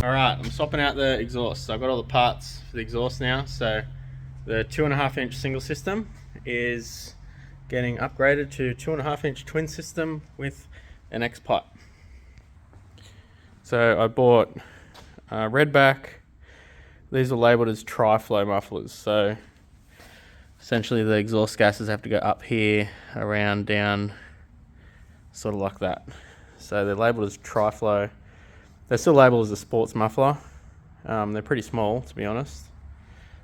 Alright, I'm swapping out the exhaust. So I've got all the parts for the exhaust now. So the 2.5 inch single system is getting upgraded to 2.5 inch twin system with an X pipe. So I bought Redback. These are labelled as tri-flow mufflers. So essentially the exhaust gases have to go up here, around, down, sort of like that. So they're labelled as tri-flow. They're still labelled as a sports muffler. They're pretty small, to be honest.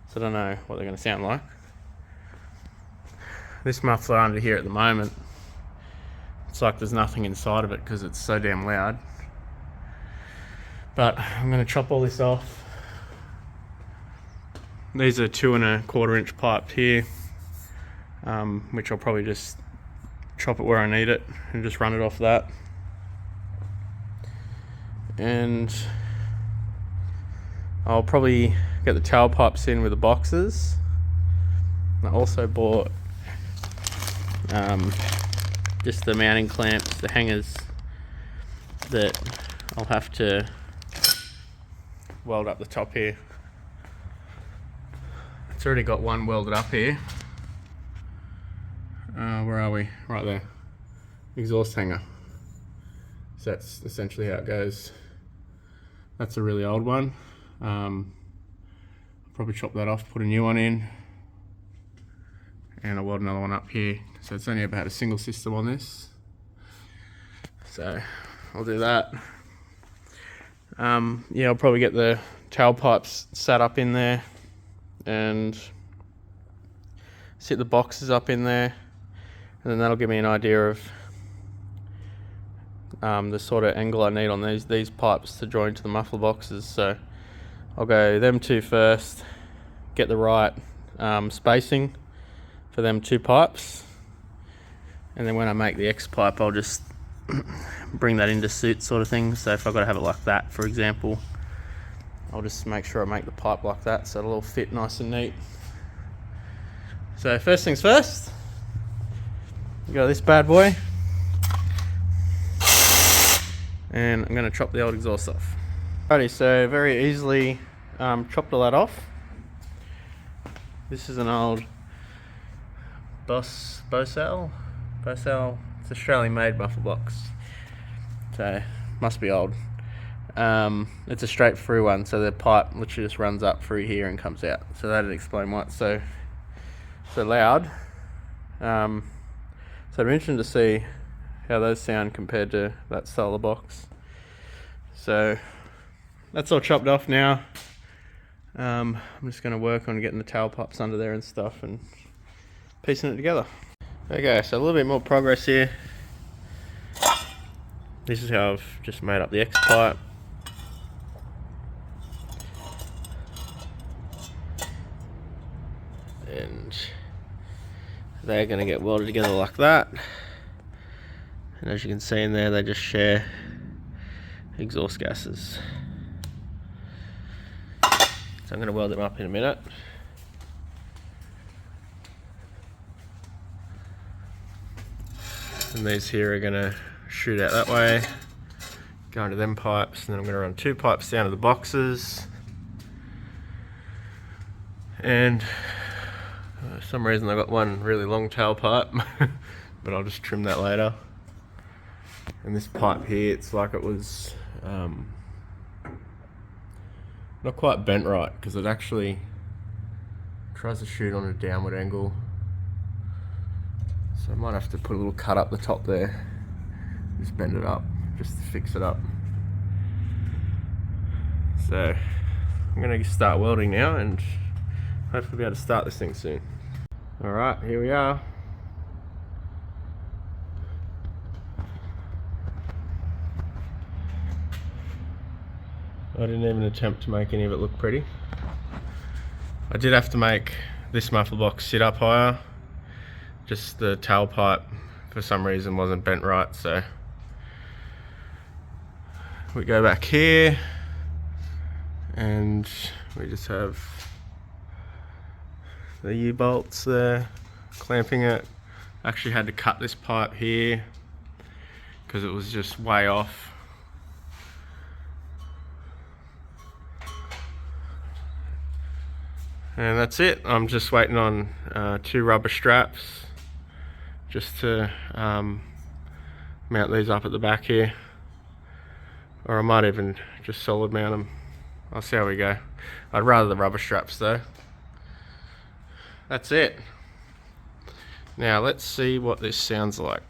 So I don't know what they're going to sound like. This muffler under here at the moment, it's like there's nothing inside of it because it's so damn loud. But I'm going to chop all this off. These are 2.25 inch piped here, which I'll probably just chop it where I need it and just run it off that. And I'll probably get the tailpipes in with the boxes. I also bought just the mounting clamps, the hangers that I'll have to weld up the top here. It's already got one welded up here. Where are we? Right there. Exhaust hanger. So that's essentially how it goes. That's a really old one. I'll probably chop that off, put a new one in, and I'll weld another one up here. So it's only about a single system on this. So I'll do that. Yeah, I'll probably get the tailpipes sat up in there and sit the boxes up in there, and then that'll give me an idea of the sort of angle I need on these pipes to join to the muffler boxes. So I'll go them two first, get the right spacing for them two pipes, and then when I make the X pipe I'll just bring that into suit sort of thing. So if I've got to have it like that, for example, I'll just make sure I make the pipe like that so it'll all fit nice and neat. So first things first, we got this bad boy, and I'm going to chop the old exhaust off. Alrighty, so very easily chopped all that off. This is an old Bosal. It's Australian made muffler box, so must be old. It's a straight through one, so the pipe literally just runs up through here and comes out. So that'd explain why it's so loud. So I'm interested to see how those sound compared to that style of box. So that's all chopped off now. I'm just going to work on getting the tailpipes under there and stuff and piecing it together. Okay, so a little bit more progress here. This is how I've just made up the X pipe. And they're going to get welded together like that. And as you can see in there, they just share exhaust gases. So I'm going to weld them up in a minute. And these here are going to shoot out that way, go into them pipes, and then I'm going to run two pipes down to the boxes. And for some reason I got one really long tailpipe, but I'll just trim that later. And this pipe here, it's like it was not quite bent right, because it actually tries to shoot on a downward angle. So I might have to put a little cut up the top there, just bend it up, just to fix it up. So I'm going to start welding now and hopefully be able to start this thing soon. Alright, here we are. I didn't even attempt to make any of it look pretty. I did have to make this muffler box sit up higher. Just the tailpipe for some reason wasn't bent right, so we go back here and we just have the U-bolts there clamping it. I actually had to cut this pipe here because it was just way off. And that's it. I'm just waiting on 2 rubber straps just to mount these up at the back here, or I might even just solid mount them. I'll see how we go. I'd rather the rubber straps though. That's it. Now let's see what this sounds like.